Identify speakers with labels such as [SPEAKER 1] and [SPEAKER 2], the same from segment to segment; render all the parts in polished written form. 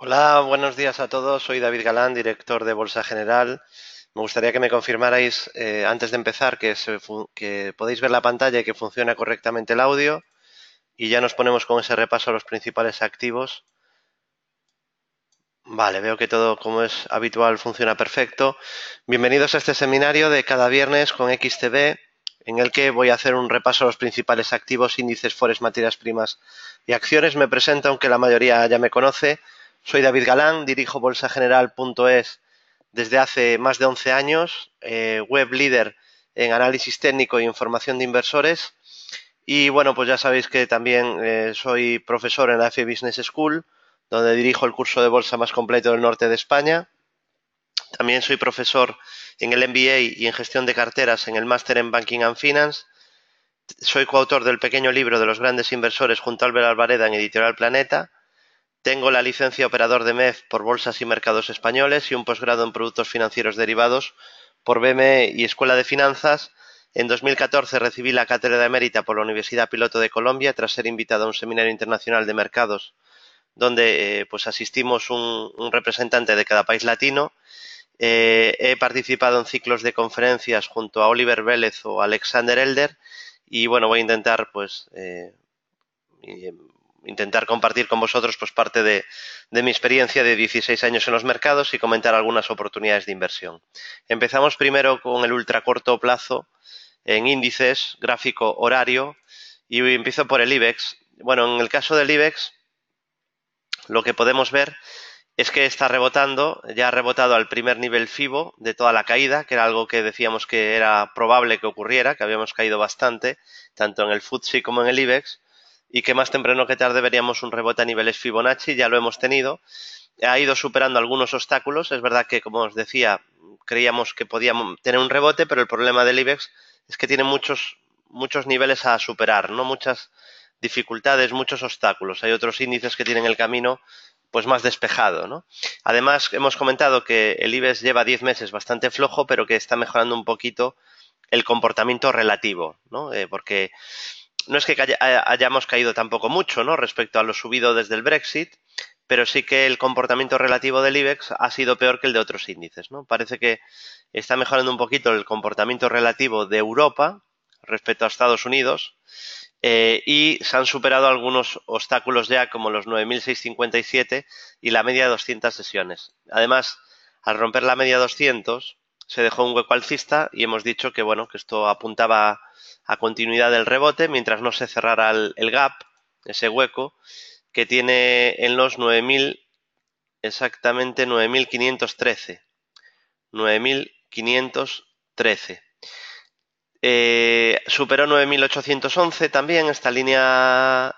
[SPEAKER 1] Hola, buenos días a todos. Soy David Galán, director de Bolsa General. Me gustaría que me confirmarais, antes de empezar, que podéis ver la pantalla y que funciona correctamente el audio. Y ya nos ponemos con ese repaso a los principales activos. Vale, veo que todo, como es habitual, funciona perfecto. Bienvenidos a este seminario de cada viernes con XTB, en el que voy a hacer un repaso a los principales activos, índices, forex, materias primas y acciones. Me presento, aunque la mayoría ya me conoce. Soy David Galán, dirijo bolsageneral.es desde hace más de 11 años, web líder en análisis técnico e información de inversores. Y bueno, pues ya sabéis que también soy profesor en la F Business School, donde dirijo el curso de bolsa más completo del norte de España. También soy profesor en el MBA y en gestión de carteras en el máster en Banking and Finance. Soy coautor del pequeño libro de los grandes inversores junto a Álvaro Albareda en Editorial Planeta. Tengo la licencia operador de MEF por Bolsas y Mercados Españoles y un posgrado en Productos Financieros Derivados por BME y Escuela de Finanzas. En 2014 recibí la cátedra emérita por la Universidad Piloto de Colombia tras ser invitado a un seminario internacional de mercados donde pues asistimos un representante de cada país latino. He participado en ciclos de conferencias junto a Oliver Vélez o Alexander Elder y bueno, voy a intentar intentar compartir con vosotros pues parte de mi experiencia de 16 años en los mercados y comentar algunas oportunidades de inversión. Empezamos primero con el ultracorto plazo en índices, gráfico horario, y empiezo por el IBEX. Bueno, en el caso del IBEX, lo que podemos ver es que está rebotando, ya ha rebotado al primer nivel FIBO de toda la caída, que era algo que decíamos que era probable que ocurriera, que habíamos caído bastante, tanto en el FTSE como en el IBEX, y que más temprano que tarde veríamos un rebote a niveles Fibonacci, ya lo hemos tenido. Ha ido superando algunos obstáculos, es verdad que, como os decía, creíamos que podíamos tener un rebote, pero el problema del IBEX es que tiene muchos niveles a superar, ¿no? Muchas dificultades, muchos obstáculos. Hay otros índices que tienen el camino pues más despejado, ¿no? Además, hemos comentado que el IBEX lleva 10 meses bastante flojo, pero que está mejorando un poquito el comportamiento relativo, ¿no? Porque no es que hayamos caído tampoco mucho, ¿no? Respecto a lo subido desde el Brexit, pero sí que el comportamiento relativo del IBEX ha sido peor que el de otros índices, ¿no? Parece que está mejorando un poquito el comportamiento relativo de Europa respecto a Estados Unidos, y se han superado algunos obstáculos ya como los 9.657 y la media de 200 sesiones. Además, al romper la media 200 se dejó un hueco alcista y hemos dicho que bueno, que esto apuntaba a continuidad del rebote mientras no se cerrara el gap, ese hueco que tiene en los 9.000, exactamente 9.513. 9.513. Superó 9.811 también esta línea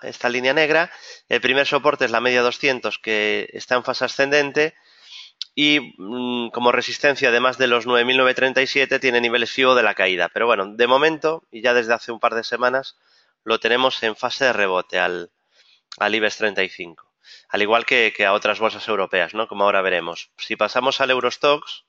[SPEAKER 1] negra. El primer soporte es la media 200, que está en fase ascendente, y como resistencia, además de los 9.937, tiene niveles FIBO de la caída. Pero bueno, de momento, y ya desde hace un par de semanas, lo tenemos en fase de rebote al IBEX 35, al igual que a otras bolsas europeas, ¿no? Como ahora veremos. Si pasamos al Eurostoxx,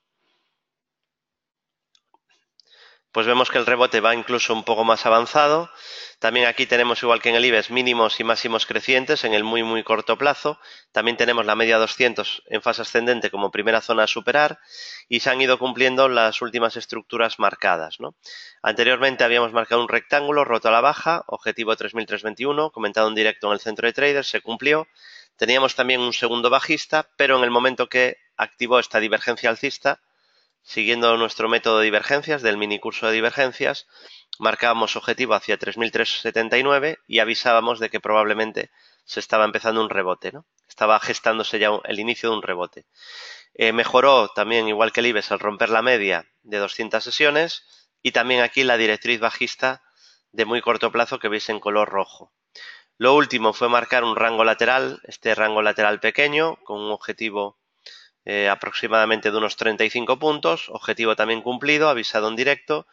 [SPEAKER 1] pues vemos que el rebote va incluso un poco más avanzado. También aquí tenemos, igual que en el IBEX, mínimos y máximos crecientes en el muy corto plazo. También tenemos la media 200 en fase ascendente como primera zona a superar, y se han ido cumpliendo las últimas estructuras marcadas, ¿no? Anteriormente habíamos marcado un rectángulo roto a la baja, objetivo 3.321, comentado en directo en el centro de traders, se cumplió. Teníamos también un segundo bajista, pero en el momento que activó esta divergencia alcista, siguiendo nuestro método de divergencias del mini curso de divergencias, marcábamos objetivo hacia 3.379 y avisábamos de que probablemente se estaba empezando un rebote, ¿no? Estaba gestándose ya el inicio de un rebote. Mejoró también, igual que el IBEX, al romper la media de 200 sesiones, y también aquí la directriz bajista de muy corto plazo que veis en color rojo. Lo último fue marcar un rango lateral, este rango lateral pequeño, con un objetivo aproximadamente de unos 35 puntos, objetivo también cumplido, avisado en directo,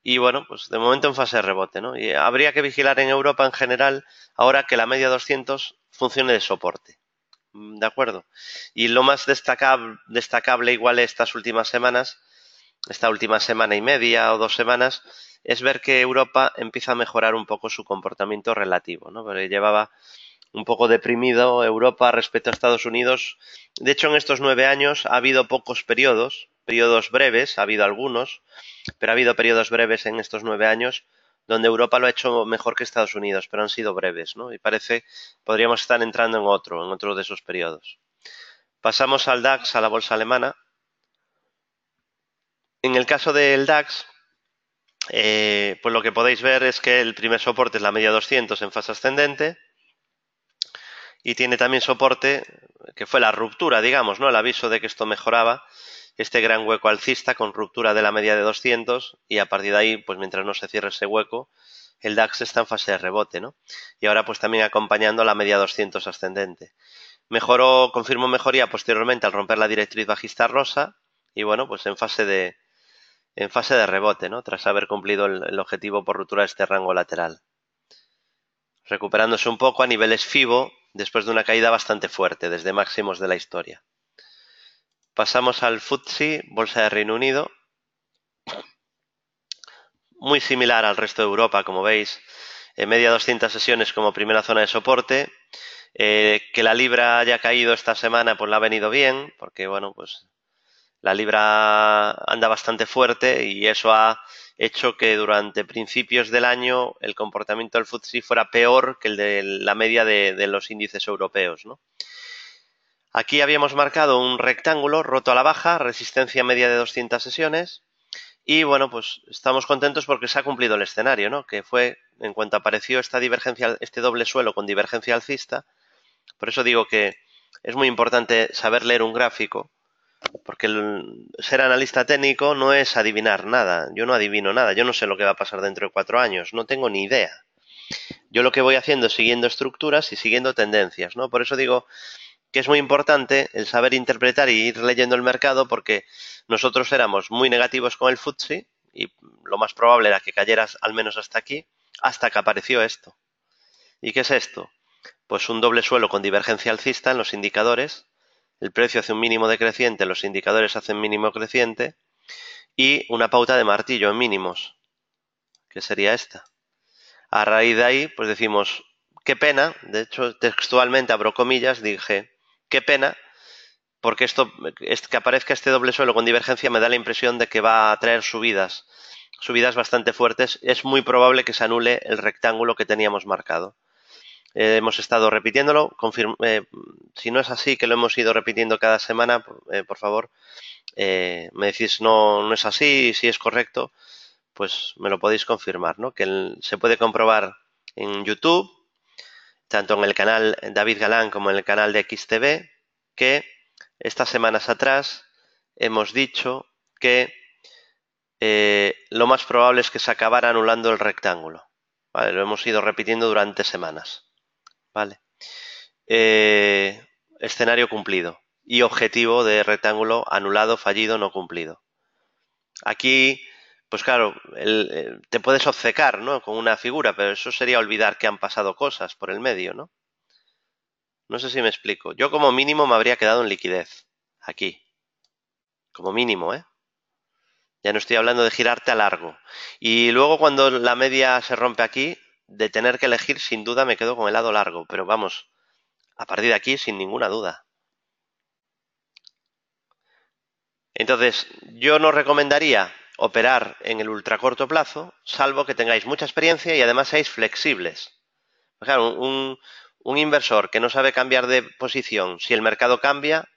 [SPEAKER 1] y bueno, pues de momento en fase de rebote, ¿no? Y habría que vigilar en Europa en general ahora que la media 200 funcione de soporte, ¿de acuerdo? Y lo más destacable igual estas últimas semanas, esta última semana y media o 2 semanas, es ver que Europa empieza a mejorar un poco su comportamiento relativo, ¿no? Porque llevaba un poco deprimido Europa respecto a Estados Unidos. De hecho, en estos 9 años ha habido pocos periodos breves, ha habido algunos, pero ha habido periodos breves en estos 9 años donde Europa lo ha hecho mejor que Estados Unidos, pero han sido breves, ¿no? Y parece podríamos estar entrando en otro de esos periodos. Pasamos al DAX, a la bolsa alemana. En el caso del DAX, pues lo que podéis ver es que el primer soporte es la media 200 en fase ascendente y tiene también soporte que fue la ruptura, digamos, ¿no? El aviso de que esto mejoraba, este gran hueco alcista con ruptura de la media de 200 y a partir de ahí, pues mientras no se cierre ese hueco, el DAX está en fase de rebote, ¿no? Y ahora pues también acompañando la media 200 ascendente. Confirmó mejoría posteriormente al romper la directriz bajista rosa y bueno, pues en fase de rebote, ¿no? Tras haber cumplido el objetivo por ruptura de este rango lateral. Recuperándose un poco a niveles FIBO después de una caída bastante fuerte desde máximos de la historia. Pasamos al FTSE, bolsa de Reino Unido. Muy similar al resto de Europa, como veis. En media 200 sesiones como primera zona de soporte. Que la libra haya caído esta semana pues le ha venido bien, porque bueno, pues la libra anda bastante fuerte y eso ha hecho que durante principios del año el comportamiento del FTSE fuera peor que el de la media de los índices europeos, ¿no? Aquí habíamos marcado un rectángulo roto a la baja, resistencia media de 200 sesiones y bueno, pues estamos contentos porque se ha cumplido el escenario, ¿no? Que fue en cuanto apareció esta divergencia, este doble suelo con divergencia alcista. Por eso digo que es muy importante saber leer un gráfico, porque ser analista técnico no es adivinar nada. Yo no adivino nada, yo no sé lo que va a pasar dentro de 4 años, no tengo ni idea. Yo lo que voy haciendo es siguiendo estructuras y siguiendo tendencias, ¿no? Por eso digo que es muy importante el saber interpretar y ir leyendo el mercado, porque nosotros éramos muy negativos con el FTSE y lo más probable era que cayeras al menos hasta aquí, hasta que apareció esto. ¿Y qué es esto? Pues un doble suelo con divergencia alcista en los indicadores, el precio hace un mínimo decreciente, los indicadores hacen mínimo creciente y una pauta de martillo en mínimos, que sería esta. A raíz de ahí, pues decimos, qué pena, de hecho textualmente abro comillas, dije, qué pena, porque que aparezca este doble suelo con divergencia me da la impresión de que va a traer subidas bastante fuertes. Es muy probable que se anule el rectángulo que teníamos marcado. Hemos estado repitiéndolo. Si no es así, que lo hemos ido repitiendo cada semana, por favor, me decís no es así, si es correcto, pues me lo podéis confirmar, ¿no? Que se puede comprobar en YouTube, tanto en el canal David Galán como en el canal de XTV, que estas semanas atrás hemos dicho que lo más probable es que se acabara anulando el rectángulo. Vale, lo hemos ido repitiendo durante semanas. Vale. Escenario cumplido y objetivo de rectángulo anulado, fallido, no cumplido. Aquí, pues claro, te puedes obcecar, ¿no? Con una figura, pero eso sería olvidar que han pasado cosas por el medio, ¿no? No sé si me explico. Yo como mínimo me habría quedado en liquidez. Aquí. Como mínimo, ¿eh? Ya no estoy hablando de girarte a largo. Y luego cuando la media se rompe aquí, de tener que elegir, sin duda me quedo con el lado largo. Pero vamos, a partir de aquí, sin ninguna duda. Entonces, yo no recomendaría operar en el ultracorto plazo, salvo que tengáis mucha experiencia y además seáis flexibles. Claro, un inversor que no sabe cambiar de posición, si el mercado cambia,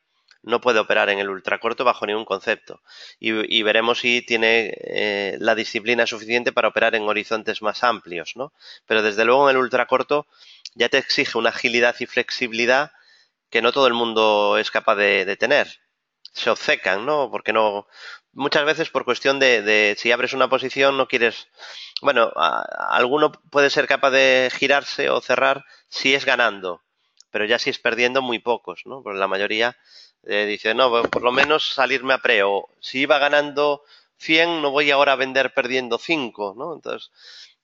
[SPEAKER 1] no puede operar en el ultracorto bajo ningún concepto. Y veremos si tiene la disciplina suficiente para operar en horizontes más amplios, ¿no? Pero desde luego en el ultracorto ya te exige una agilidad y flexibilidad que no todo el mundo es capaz de tener. Se obcecan, ¿no? Porque no. Muchas veces por cuestión de si abres una posición no quieres. Bueno, alguno puede ser capaz de girarse o cerrar si es ganando, pero ya si es perdiendo, muy pocos, ¿no? Porque la mayoría dice, no, pues por lo menos salirme a pre, o si iba ganando 100, no voy ahora a vender perdiendo 5, ¿no? Entonces,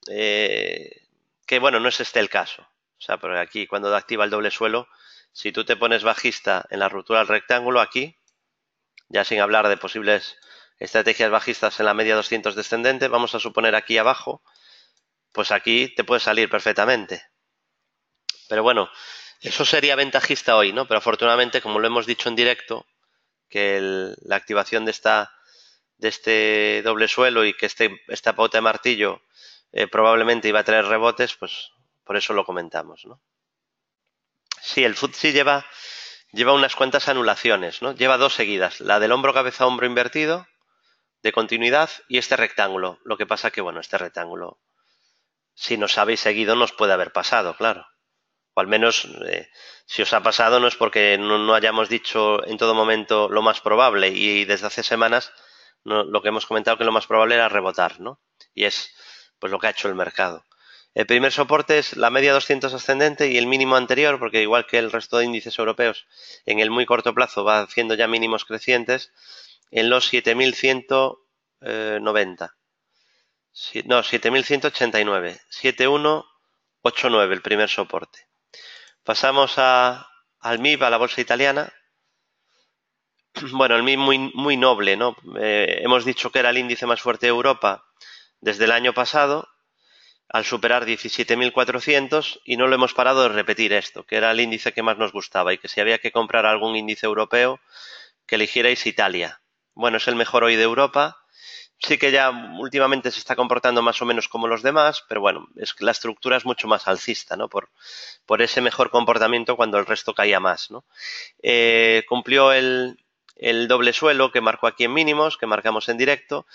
[SPEAKER 1] que bueno, no es este el caso. O sea, pero aquí cuando activa el doble suelo, si tú te pones bajista en la ruptura del rectángulo, aquí, ya sin hablar de posibles estrategias bajistas en la media 200 descendente, vamos a suponer aquí abajo, pues aquí te puede salir perfectamente. Pero bueno, Eso sería ventajista hoy, ¿no? Pero afortunadamente, como lo hemos dicho en directo, que la activación de este doble suelo y que esta pauta de martillo probablemente iba a traer rebotes, pues por eso lo comentamos, ¿no? Sí, el FTSE lleva unas cuantas anulaciones, ¿no? Lleva dos seguidas, la del hombro cabeza hombro invertido de continuidad y este rectángulo. Lo que pasa que, bueno, este rectángulo, si nos habéis seguido, nos puede haber pasado, claro. O al menos, si os ha pasado, no es porque no hayamos dicho en todo momento lo más probable y desde hace semanas lo que hemos comentado que lo más probable era rebotar, ¿no? Y es pues lo que ha hecho el mercado. El primer soporte es la media 200 ascendente y el mínimo anterior, porque igual que el resto de índices europeos, en el muy corto plazo va haciendo ya mínimos crecientes en los 7.190. No, 7.189. 7.189 el primer soporte. Pasamos al MIB, a la bolsa italiana. Bueno, el MIB muy noble, ¿no? Hemos dicho que era el índice más fuerte de Europa desde el año pasado, al superar 17.400 y no lo hemos parado de repetir esto, que era el índice que más nos gustaba y que si había que comprar algún índice europeo, que eligierais Italia. Bueno, es el mejor hoy de Europa. Sí que ya últimamente se está comportando más o menos como los demás, pero bueno, es que la estructura es mucho más alcista, ¿no? Por ese mejor comportamiento cuando el resto caía más, ¿no? Cumplió el doble suelo que marcó aquí en mínimos, que marcamos en directo,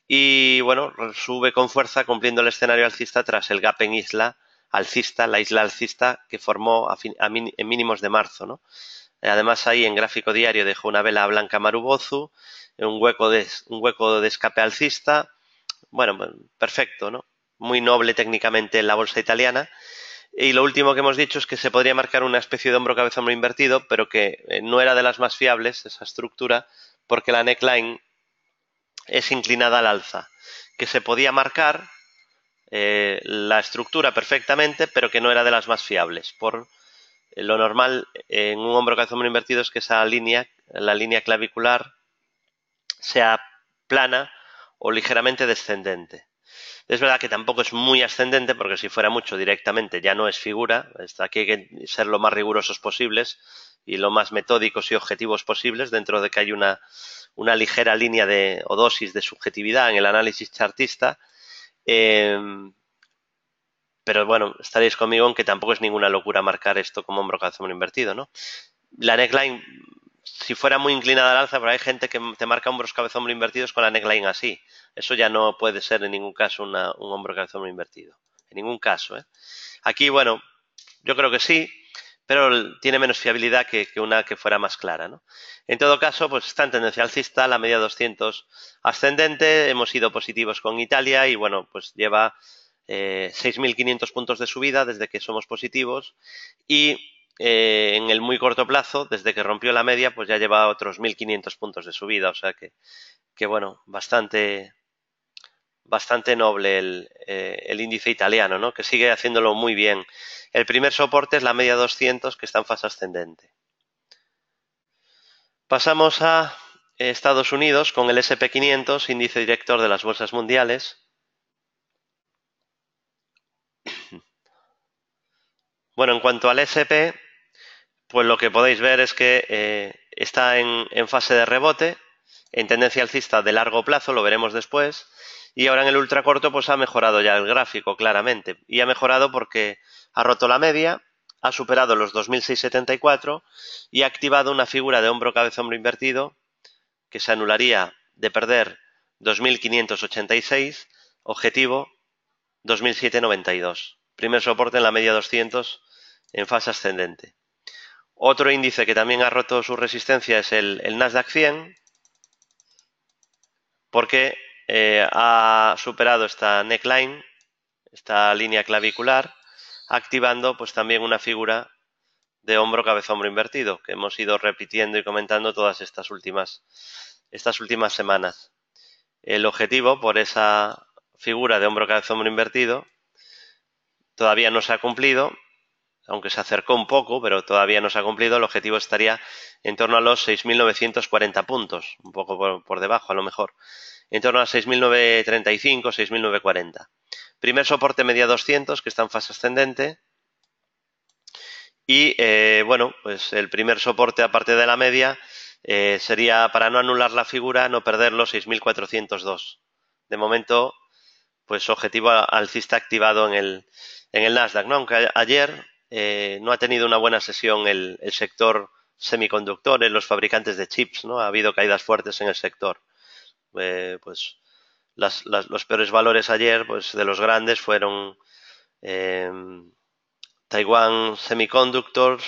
[SPEAKER 1] y bueno, sube con fuerza cumpliendo el escenario alcista tras el gap en la isla alcista que formó en mínimos de marzo, ¿no? Además ahí en gráfico diario dejó una vela blanca Marubozu, un hueco de escape alcista, bueno, perfecto, ¿no? Muy noble técnicamente en la bolsa italiana. Y lo último que hemos dicho es que se podría marcar una especie de hombro cabeza hombro invertido, pero que no era de las más fiables esa estructura, porque la neckline es inclinada al alza, que se podía marcar la estructura perfectamente, pero que no era de las más fiables. Por lo normal en un hombro cabeza hombro invertido es que esa línea, la línea clavicular, sea plana o ligeramente descendente. Es verdad que tampoco es muy ascendente, porque si fuera mucho directamente ya no es figura. Aquí hay que ser lo más rigurosos posibles y lo más metódicos y objetivos posibles, dentro de que hay una ligera línea o dosis de subjetividad en el análisis chartista. Pero bueno, estaréis conmigo en que tampoco es ninguna locura marcar esto como hombro cabeza hombro invertido, ¿no? La neckline, si fuera muy inclinada al alza, pero hay gente que te marca hombros cabeza hombro invertidos con la neckline así. Eso ya no puede ser en ningún caso un hombro cabeza hombro invertido. En ningún caso, ¿eh? Aquí, bueno, yo creo que sí, pero tiene menos fiabilidad que una que fuera más clara, ¿no? En todo caso, pues está en tendencia alcista, la media 200 ascendente, hemos sido positivos con Italia y bueno, pues lleva 6.500 puntos de subida desde que somos positivos y en el muy corto plazo, desde que rompió la media, pues ya lleva otros 1.500 puntos de subida, o sea que bueno, bastante noble el índice italiano, ¿no? Que sigue haciéndolo muy bien. El primer soporte es la media 200, que está en fase ascendente. Pasamos a Estados Unidos con el SP500, índice director de las bolsas mundiales. Bueno, en cuanto al SP, pues lo que podéis ver es que está en fase de rebote, en tendencia alcista de largo plazo, lo veremos después, y ahora en el ultracorto pues ha mejorado ya el gráfico claramente, y ha mejorado porque ha roto la media, ha superado los 2.674 y ha activado una figura de hombro cabeza hombro invertido que se anularía de perder 2.586, objetivo 2.792. Primer soporte en la media 200 en fase ascendente. Otro índice que también ha roto su resistencia es el Nasdaq 100, porque ha superado esta neckline, esta línea clavicular, activando pues también una figura de hombro cabeza hombro invertido, que hemos ido repitiendo y comentando todas estas últimas semanas. El objetivo por esa figura de hombro cabeza hombro invertido todavía no se ha cumplido, aunque se acercó un poco, pero todavía no se ha cumplido. El objetivo estaría en torno a los 6.940 puntos, un poco por debajo a lo mejor, en torno a 6.935, 6.940. Primer soporte media 200, que está en fase ascendente, Y bueno, pues el primer soporte aparte de la media sería, para no anular la figura, no perder los 6.402. De momento, pues objetivo alcista activado en el Nasdaq, ¿no? Aunque ayer no ha tenido una buena sesión el sector semiconductores, los fabricantes de chips, ¿no? Ha habido caídas fuertes en el sector. Pues los peores valores ayer, pues de los grandes, fueron eh, Taiwan Semiconductors,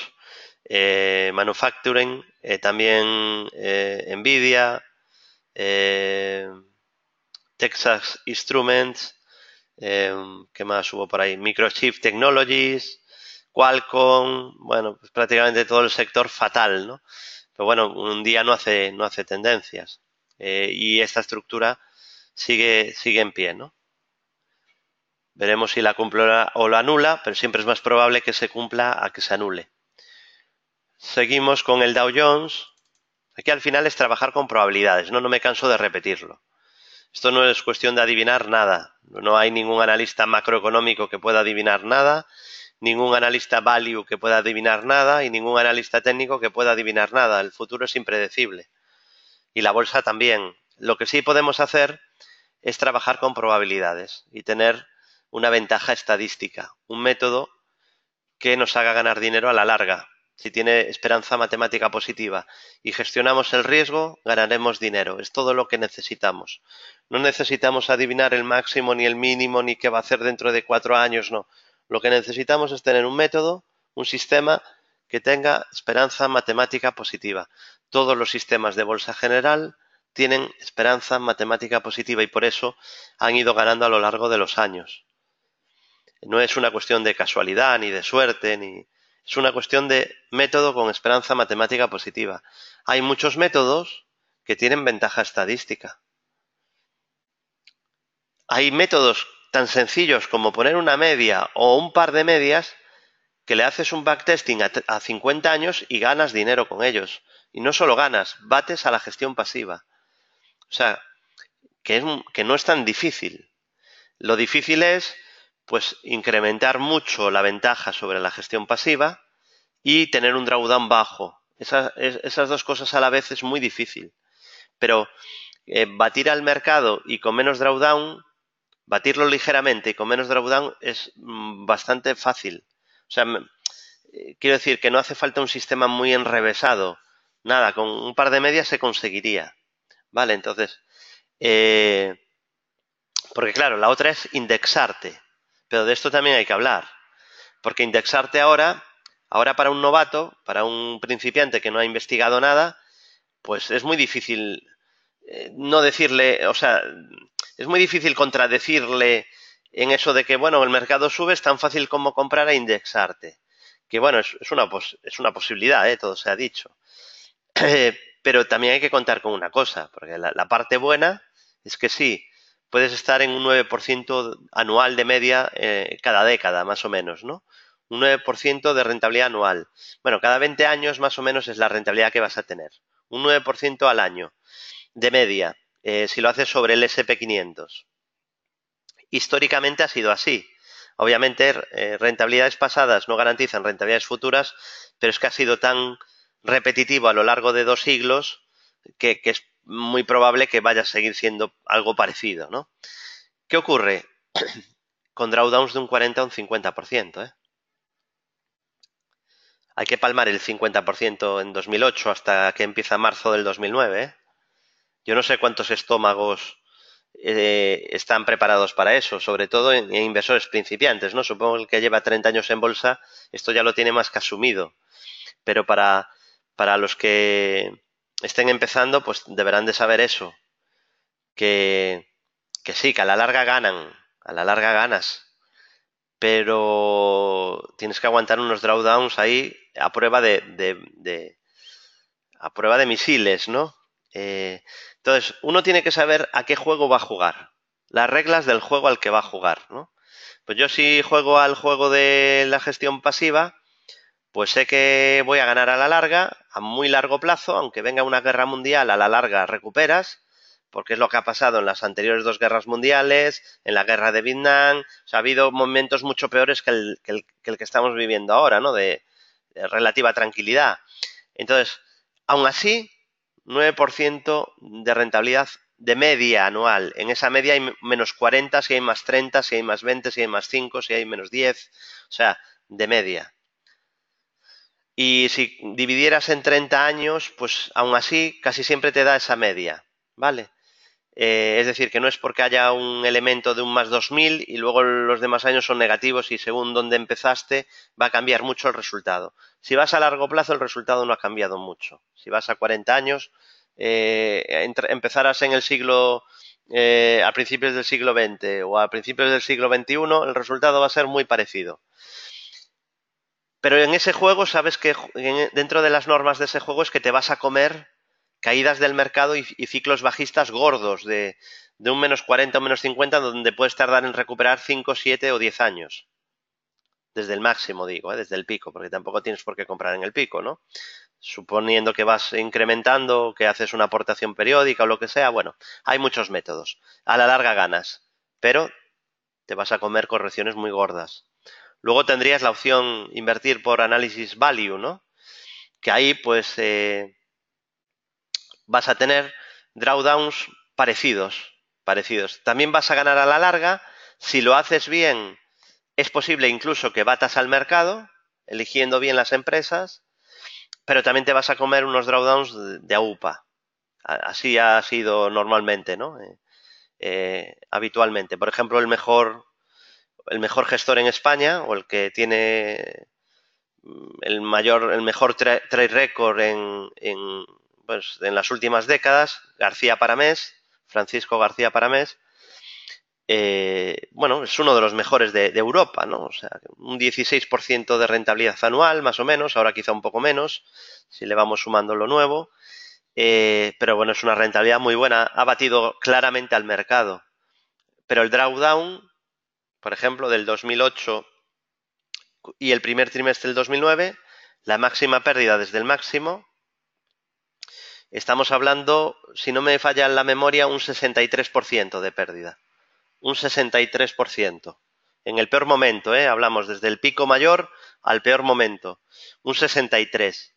[SPEAKER 1] Manufacturing, también Nvidia, Texas Instruments, ¿qué más hubo por ahí? Microchip Technologies, Qualcomm, bueno, pues prácticamente todo el sector fatal, ¿no? Pero bueno, un día no hace tendencias. Y esta estructura sigue en pie, ¿no? Veremos si la cumple o la anula, pero siempre es más probable que se cumpla a que se anule. Seguimos con el Dow Jones. Aquí al final es trabajar con probabilidades, ¿no? No me canso de repetirlo. Esto no es cuestión de adivinar nada. No hay ningún analista macroeconómico que pueda adivinar nada, ningún analista value que pueda adivinar nada y ningún analista técnico que pueda adivinar nada. El futuro es impredecible. Y la bolsa también. Lo que sí podemos hacer es trabajar con probabilidades y tener una ventaja estadística, un método que nos haga ganar dinero a la larga. Si tiene esperanza matemática positiva y gestionamos el riesgo, ganaremos dinero. Es todo lo que necesitamos. No necesitamos adivinar el máximo ni el mínimo ni qué va a hacer dentro de 4 años, no. Lo que necesitamos es tener un método, un sistema que tenga esperanza matemática positiva. Todos los sistemas de bolsa general tienen esperanza matemática positiva y por eso han ido ganando a lo largo de los años. No es una cuestión de casualidad ni de suerte, es una cuestión de método con esperanza matemática positiva. Hay muchos métodos que tienen ventaja estadística. Hay métodos tan sencillos como poner una media o un par de medias que le haces un backtesting a 50 años y ganas dinero con ellos. Y no solo ganas, bates a la gestión pasiva. O sea, que no es tan difícil. Lo difícil es, pues, incrementar mucho la ventaja sobre la gestión pasiva y tener un drawdown bajo. Esas dos cosas a la vez es muy difícil. Pero batir al mercado y con menos drawdown, batirlo ligeramente y con menos drawdown es bastante fácil. O sea, quiero decir que no hace falta un sistema muy enrevesado. Nada, con un par de medias se conseguiría. Vale, entonces, porque claro, la otra es indexarte. Pero de esto también hay que hablar. Porque indexarte ahora para un novato, para un principiante que no ha investigado nada, pues es muy difícil no decirle, o sea, es muy difícil contradecirle en eso de que, bueno, el mercado sube, es tan fácil como comprar e indexarte. Que bueno, es una posibilidad, todo se ha dicho. Pero también hay que contar con una cosa, porque la parte buena es que sí, puedes estar en un 9% anual de media cada década, más o menos, ¿no? Un 9% de rentabilidad anual. Bueno, cada 20 años más o menos es la rentabilidad que vas a tener. Un 9% al año de media, si lo haces sobre el SP500. Históricamente ha sido así. Obviamente, rentabilidades pasadas no garantizan rentabilidades futuras, pero es que ha sido tan repetitivo a lo largo de 2 siglos que es muy probable que vaya a seguir siendo algo parecido, ¿no? ¿Qué ocurre? Con drawdowns de un 40 o un 50%, ¿eh? Hay que palmar el 50% en 2008 hasta que empieza marzo del 2009, ¿eh? Yo no sé cuántos estómagos están preparados para eso, sobre todo en inversores principiantes, ¿no? Supongo que el que lleva 30 años en bolsa, esto ya lo tiene más que asumido. Pero para los que estén empezando, pues deberán de saber eso, que, que sí, que a la larga ganan, a la larga ganas, pero tienes que aguantar unos drawdowns ahí a prueba a prueba de misiles, ¿no? Entonces, uno tiene que saber a qué juego va a jugar, las reglas del juego al que va a jugar, ¿no? Pues yo si juego al juego de la gestión pasiva, pues sé que voy a ganar a la larga, a muy largo plazo, aunque venga una guerra mundial, a la larga recuperas, porque es lo que ha pasado en las anteriores 2 guerras mundiales, en la guerra de Vietnam. O sea, ha habido momentos mucho peores que el que estamos viviendo ahora, ¿no? relativa tranquilidad. Entonces, aún así, 9% de rentabilidad de media anual. En esa media hay menos 40, si hay más 30, si hay más 20, si hay más 5, si hay menos 10. O sea, de media. Y si dividieras en 30 años, pues aún así casi siempre te da esa media, ¿vale? Es decir, que no es porque haya un elemento de un más 2000 y luego los demás años son negativos y según donde empezaste va a cambiar mucho el resultado. Si vas a largo plazo el resultado no ha cambiado mucho. Si vas a 40 años, empezarás en el siglo, a principios del siglo XX o a principios del siglo XXI, el resultado va a ser muy parecido. Pero en ese juego sabes que dentro de las normas de ese juego es que te vas a comer caídas del mercado y ciclos bajistas gordos de un menos 40 o menos 50 donde puedes tardar en recuperar 5, 7 o 10 años. Desde el máximo, digo, desde el pico, porque tampoco tienes por qué comprar en el pico, ¿no? Suponiendo que vas incrementando, que haces una aportación periódica o lo que sea, bueno, hay muchos métodos. A la larga ganas, pero te vas a comer correcciones muy gordas. Luego tendrías la opción invertir por análisis value, ¿no? Que ahí pues vas a tener drawdowns parecidos. También vas a ganar a la larga. Si lo haces bien, es posible incluso que batas al mercado, eligiendo bien las empresas, pero también te vas a comer unos drawdowns de AUPA. Así ha sido normalmente, ¿no? Habitualmente. Por ejemplo, el mejor gestor en España o el que tiene el mejor trade record pues, en las últimas décadas, García Paramés, Francisco García Paramés, bueno, es uno de los mejores de Europa, ¿no? O sea, un 16% de rentabilidad anual, más o menos, ahora quizá un poco menos, si le vamos sumando lo nuevo, pero bueno, es una rentabilidad muy buena, ha batido claramente al mercado. Pero el drawdown, por ejemplo, del 2008 y el primer trimestre del 2009, la máxima pérdida desde el máximo, estamos hablando, si no me falla la memoria, un 63% de pérdida. Un 63%. En el peor momento, hablamos desde el pico mayor al peor momento. Un 63%.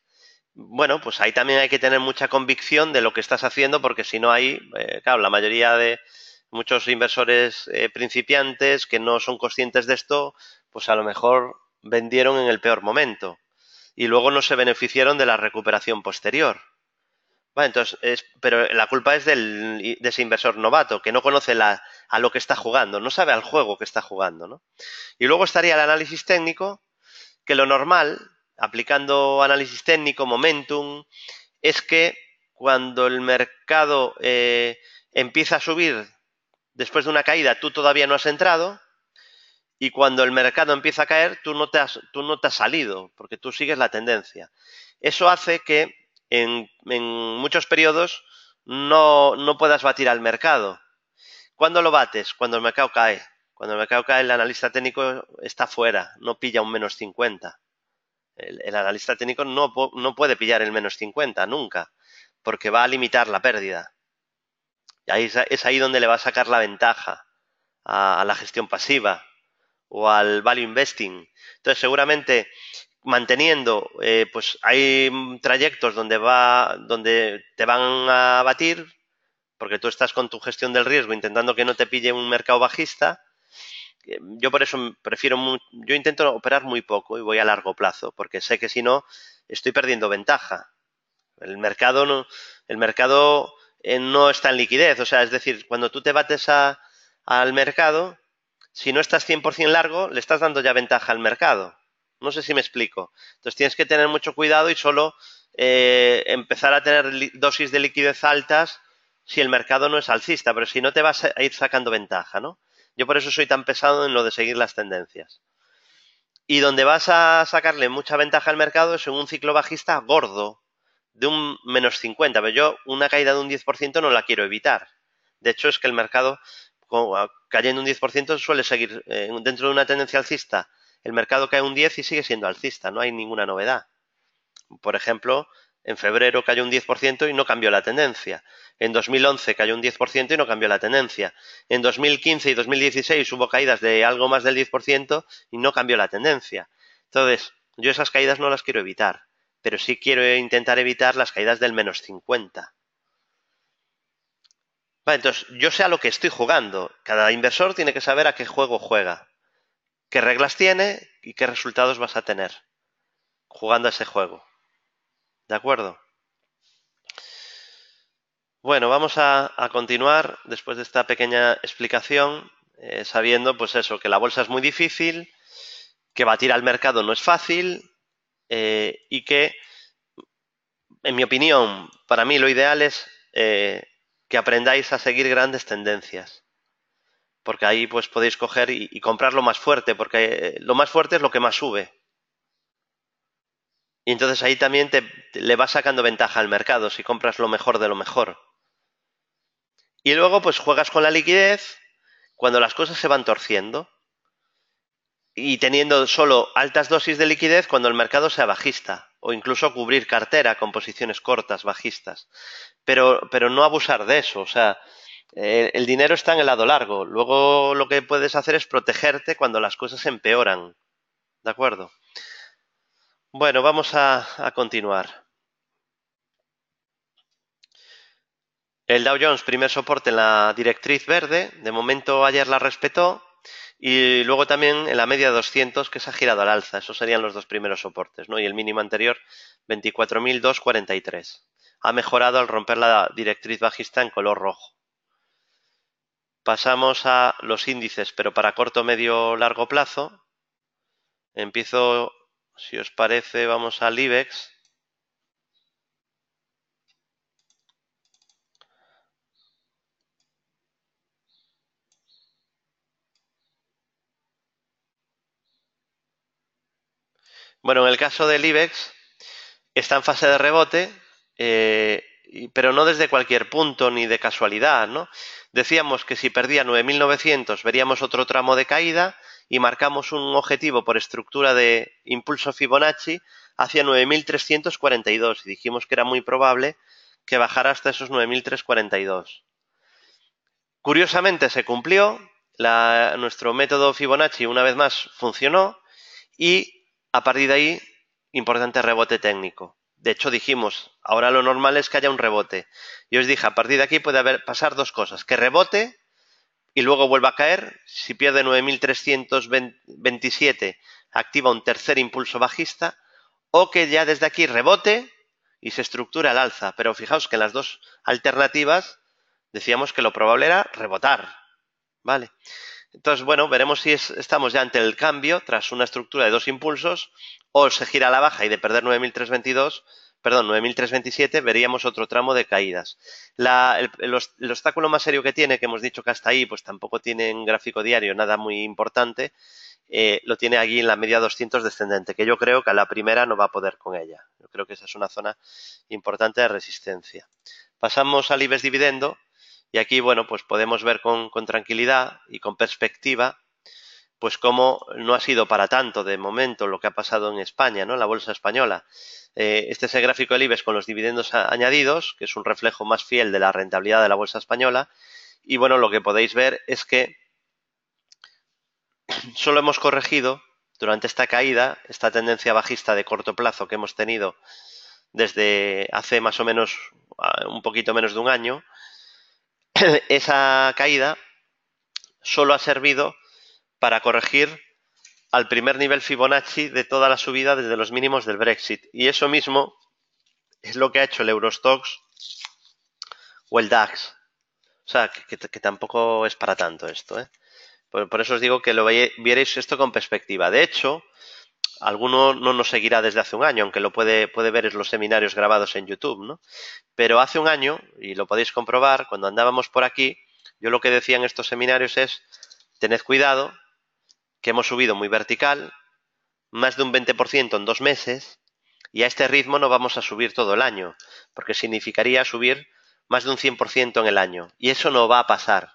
[SPEAKER 1] Bueno, pues ahí también hay que tener mucha convicción de lo que estás haciendo, porque si no hay, claro, la mayoría de muchos inversores principiantes que no son conscientes de esto, pues a lo mejor vendieron en el peor momento y luego no se beneficiaron de la recuperación posterior. Vale, entonces, pero la culpa es de ese inversor novato, que no conoce a lo que está jugando, no sabe al juego que está jugando, ¿no? Y luego estaría el análisis técnico, que lo normal, aplicando análisis técnico, momentum, es que cuando el mercado empieza a subir después de una caída, tú todavía no has entrado, y cuando el mercado empieza a caer, tú no te has salido, porque tú sigues la tendencia. Eso hace que en muchos periodos no puedas batir al mercado. ¿Cuándo lo bates? Cuando el mercado cae. Cuando el mercado cae, el analista técnico está fuera, no pilla un menos 50. El analista técnico no puede pillar el menos 50, nunca, porque va a limitar la pérdida. Y ahí es ahí donde le va a sacar la ventaja a la gestión pasiva o al value investing. Entonces, seguramente manteniendo, pues hay trayectos donde te van a batir, porque tú estás con tu gestión del riesgo intentando que no te pille un mercado bajista. Yo por eso yo intento operar muy poco y voy a largo plazo, porque sé que si no estoy perdiendo ventaja. El mercado no está en liquidez, o sea, es decir, cuando tú te bates al mercado, si no estás 100% largo, le estás dando ya ventaja al mercado. No sé si me explico. Entonces tienes que tener mucho cuidado y solo empezar a tener dosis de liquidez altas si el mercado no es alcista, pero si no te vas a ir sacando ventaja, ¿no? Yo por eso soy tan pesado en lo de seguir las tendencias. Y donde vas a sacarle mucha ventaja al mercado es en un ciclo bajista gordo, de un menos 50, pero yo una caída de un 10% no la quiero evitar. De hecho, es que el mercado cayendo un 10% suele seguir dentro de una tendencia alcista. El mercado cae un 10 y sigue siendo alcista, no hay ninguna novedad. Por ejemplo, en febrero cayó un 10% y no cambió la tendencia. En 2011 cayó un 10% y no cambió la tendencia. En 2015 y 2016 hubo caídas de algo más del 10% y no cambió la tendencia. Entonces, Yo esas caídas no las quiero evitar, pero sí quiero intentar evitar las caídas del menos 50. Vale, entonces, yo sé a lo que estoy jugando. Cada inversor tiene que saber a qué juego juega, qué reglas tiene y qué resultados vas a tener jugando a ese juego. ¿De acuerdo? Bueno, vamos a continuar después de esta pequeña explicación, sabiendo pues eso, que la bolsa es muy difícil, que batir al mercado no es fácil y que, en mi opinión, para mí lo ideal es que aprendáis a seguir grandes tendencias, porque ahí pues podéis coger y comprar lo más fuerte, porque lo más fuerte es lo que más sube. Y entonces ahí también le vas sacando ventaja al mercado si compras lo mejor de lo mejor. Y luego pues juegas con la liquidez cuando las cosas se van torciendo y teniendo solo altas dosis de liquidez cuando el mercado sea bajista o incluso cubrir cartera con posiciones cortas bajistas. Pero no abusar de eso, o sea, el dinero está en el lado largo. Luego lo que puedes hacer es protegerte cuando las cosas empeoran. ¿De acuerdo? Bueno, vamos a continuar. El Dow Jones, primer soporte en la directriz verde, de momento ayer la respetó, y luego también en la media de 200 que se ha girado al alza, esos serían los dos primeros soportes, ¿no? Y el mínimo anterior, 24.243. Ha mejorado al romper la directriz bajista en color rojo. Pasamos a los índices, pero para corto, medio, largo plazo. Empiezo, si os parece, vamos al IBEX. Bueno, en el caso del IBEX está en fase de rebote, pero no desde cualquier punto ni de casualidad, ¿no? Decíamos que si perdía 9.900 veríamos otro tramo de caída y marcamos un objetivo por estructura de impulso Fibonacci hacia 9.342 y dijimos que era muy probable que bajara hasta esos 9.342. Curiosamente se cumplió, nuestro método Fibonacci una vez más funcionó y a partir de ahí, importante rebote técnico. De hecho dijimos, ahora lo normal es que haya un rebote. Y os dije, a partir de aquí puede pasar dos cosas, que rebote y luego vuelva a caer. Si pierde 9.327, activa un tercer impulso bajista, o que ya desde aquí rebote y se estructura al alza. Pero fijaos que en las dos alternativas decíamos que lo probable era rebotar, ¿vale? Entonces, bueno, veremos si estamos ya ante el cambio tras una estructura de dos impulsos o se gira a la baja y de perder 9.322, perdón, 9.327 veríamos otro tramo de caídas. El obstáculo más serio que tiene, que hemos dicho que hasta ahí pues tampoco tiene en gráfico diario nada muy importante, lo tiene aquí en la media 200 descendente, que yo creo que a la primera no va a poder con ella. Yo creo que esa es una zona importante de resistencia. Pasamos al IBEX dividendo. Y aquí, bueno, pues podemos ver con tranquilidad y con perspectiva, pues cómo no ha sido para tanto de momento lo que ha pasado en España, ¿no? En la bolsa española. Este es el gráfico del IBEX con los dividendos añadidos, que es un reflejo más fiel de la rentabilidad de la bolsa española. Y bueno, lo que podéis ver es que solo hemos corregido durante esta caída, esta tendencia bajista de corto plazo que hemos tenido desde hace más o menos un poquito menos de un año, esa caída solo ha servido para corregir al primer nivel Fibonacci de toda la subida desde los mínimos del Brexit. Y eso mismo es lo que ha hecho el Eurostoxx o el DAX. O sea, que tampoco es para tanto esto, ¿eh? Por eso os digo que lo vierais esto con perspectiva. De hecho, alguno no nos seguirá desde hace un año, aunque lo puede ver en los seminarios grabados en YouTube, ¿no? Pero hace un año, y lo podéis comprobar, cuando andábamos por aquí, yo lo que decía en estos seminarios es, tened cuidado, que hemos subido muy vertical, más de un 20% en 2 meses, y a este ritmo no vamos a subir todo el año, porque significaría subir más de un 100% en el año, y eso no va a pasar.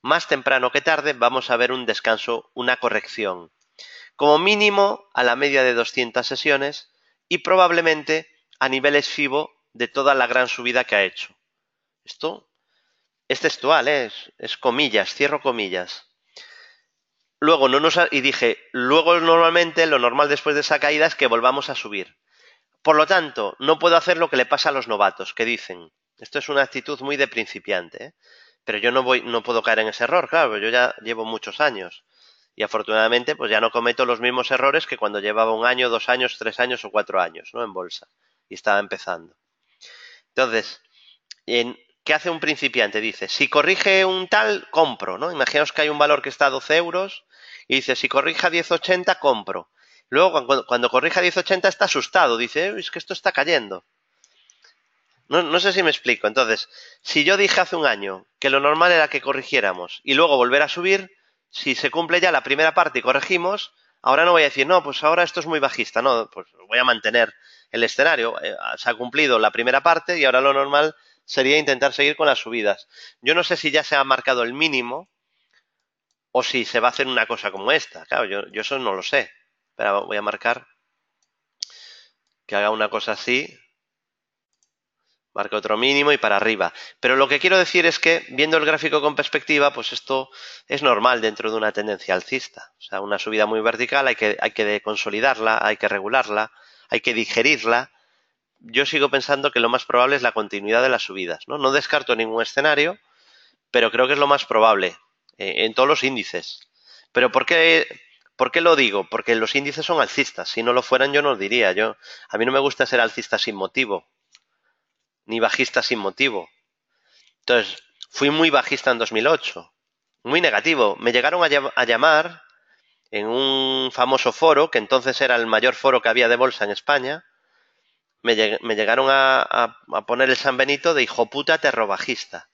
[SPEAKER 1] Más temprano que tarde vamos a ver un descanso, una corrección, como mínimo a la media de 200 sesiones y probablemente a niveles FIBO de toda la gran subida que ha hecho. Esto es textual, es comillas, cierro comillas. Luego y dije, luego normalmente lo normal después de esa caída es que volvamos a subir. Por lo tanto, no puedo hacer lo que le pasa a los novatos, que dicen, esto es una actitud muy de principiante, ¿eh? Pero yo no puedo caer en ese error, claro, yo ya llevo muchos años. Y afortunadamente, pues ya no cometo los mismos errores que cuando llevaba 1 año, 2 años, 3 años o 4 años, ¿no? En bolsa. Y estaba empezando. Entonces, ¿qué hace un principiante? Dice, si corrige un tal, compro, ¿no? Imaginaos que hay un valor que está a 12 euros y dice, si corrige a 10,80, compro. Luego, cuando corrige a 10,80 está asustado, dice, es que esto está cayendo. No sé si me explico. Entonces, si yo dije hace 1 año que lo normal era que corrigiéramos y luego volver a subir, si se cumple ya la primera parte y corregimos, ahora no voy a decir, no, pues ahora esto es muy bajista, no, pues voy a mantener el escenario. Se ha cumplido la primera parte y ahora lo normal sería intentar seguir con las subidas. Yo no sé si ya se ha marcado el mínimo o si se va a hacer una cosa como esta. Claro, yo eso no lo sé. Pero voy a marcar que haga una cosa así. Marca otro mínimo y para arriba. Pero lo que quiero decir es que, viendo el gráfico con perspectiva, pues esto es normal dentro de una tendencia alcista. O sea, una subida muy vertical hay que consolidarla, hay que regularla, hay que digerirla. Yo sigo pensando que lo más probable es la continuidad de las subidas, ¿no? No descarto ningún escenario, pero creo que es lo más probable en todos los índices. Pero ¿por qué lo digo? Porque los índices son alcistas. Si no lo fueran, yo no lo diría. A mí no me gusta ser alcista sin motivo, ni bajista sin motivo. Entonces, fui muy bajista en 2008, muy negativo. Me llegaron a llamar en un famoso foro, que entonces era el mayor foro que había de bolsa en España, me llegaron a poner el San Benito de hijo puta terrobajista,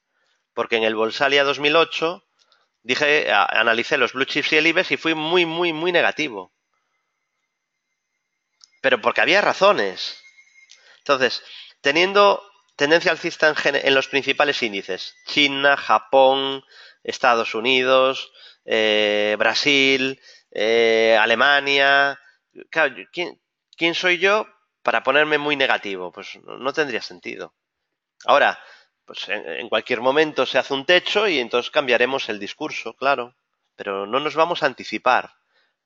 [SPEAKER 1] porque en el Bolsalia 2008 analicé los blue chips y el IBEX y fui muy, muy, muy negativo. Pero porque había razones. Entonces, teniendo tendencia alcista en los principales índices, China, Japón, Estados Unidos, Brasil, Alemania. Claro, ¿quién soy yo para ponerme muy negativo? Pues no tendría sentido. Ahora, pues en cualquier momento se hace un techo y entonces cambiaremos el discurso, claro. Pero no nos vamos a anticipar.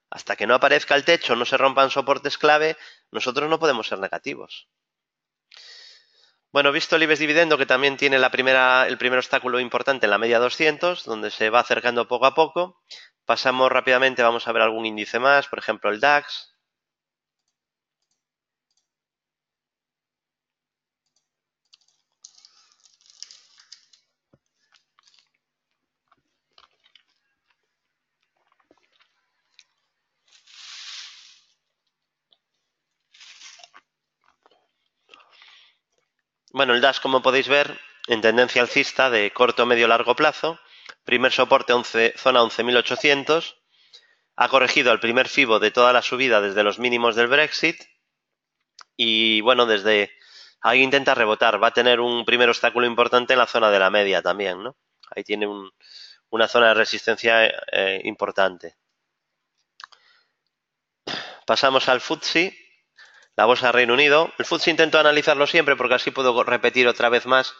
[SPEAKER 1] Hasta que no aparezca el techo, no se rompan soportes clave, nosotros no podemos ser negativos. Bueno, visto el IBEX dividendo, que también tiene el primer obstáculo importante en la media 200, donde se va acercando poco a poco, pasamos rápidamente, vamos a ver algún índice más, por ejemplo el DAX. Bueno, el DAX, como podéis ver, en tendencia alcista de corto, medio, largo plazo, primer soporte zona 11.800, ha corregido al primer FIBO de toda la subida desde los mínimos del Brexit y bueno, desde ahí intenta rebotar. Va a tener un primer obstáculo importante en la zona de la media también, ¿no? Ahí tiene una zona de resistencia importante. Pasamos al FTSE, la bolsa de Reino Unido. El FTSE intento analizarlo siempre porque así puedo repetir otra vez más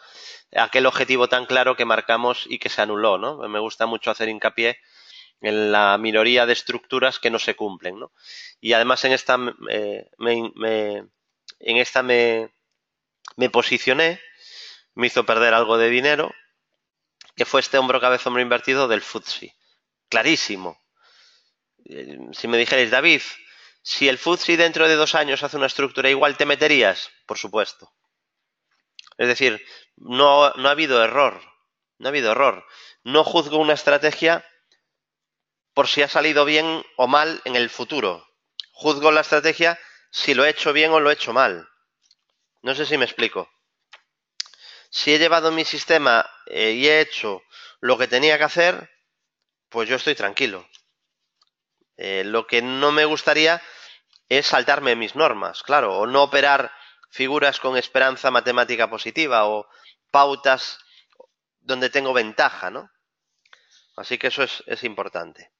[SPEAKER 1] aquel objetivo tan claro que marcamos y que se anuló, ¿no? Me gusta mucho hacer hincapié en la minoría de estructuras que no se cumplen, ¿no? Y además en esta me posicioné, me hizo perder algo de dinero, que fue este hombro cabeza hombro invertido del FTSE. Clarísimo. Si me dijerais, David, si el FTSE dentro de 2 años hace una estructura igual, ¿te meterías? Por supuesto. Es decir, no ha habido error. No ha habido error. No juzgo una estrategia por si ha salido bien o mal en el futuro. Juzgo la estrategia si lo he hecho bien o lo he hecho mal. No sé si me explico. Si he llevado mi sistema y he hecho lo que tenía que hacer, pues yo estoy tranquilo. Lo que no me gustaría es saltarme mis normas, claro, o no operar figuras con esperanza matemática positiva o pautas donde tengo ventaja, ¿no? Así que eso es importante.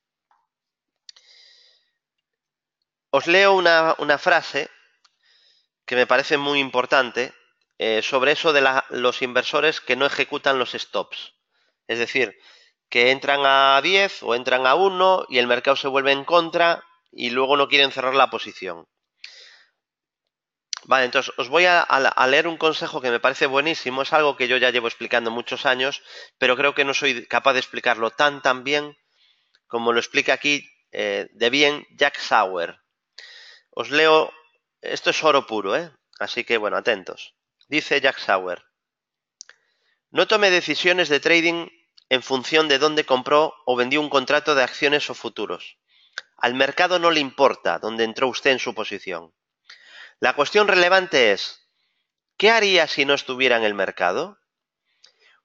[SPEAKER 1] Os leo una frase que me parece muy importante sobre eso de los inversores que no ejecutan los stops. Es decir, que entran a 10 o entran a 1 y el mercado se vuelve en contra y luego no quieren cerrar la posición. Vale, entonces os voy a leer un consejo que me parece buenísimo. Es algo que yo ya llevo explicando muchos años, pero creo que no soy capaz de explicarlo tan bien como lo explica aquí de bien Jack Sauer. Os leo, esto es oro puro, así que bueno, atentos. Dice Jack Sauer: no tome decisiones de trading en función de dónde compró o vendió un contrato de acciones o futuros. Al mercado no le importa dónde entró usted en su posición. La cuestión relevante es, ¿qué haría si no estuviera en el mercado?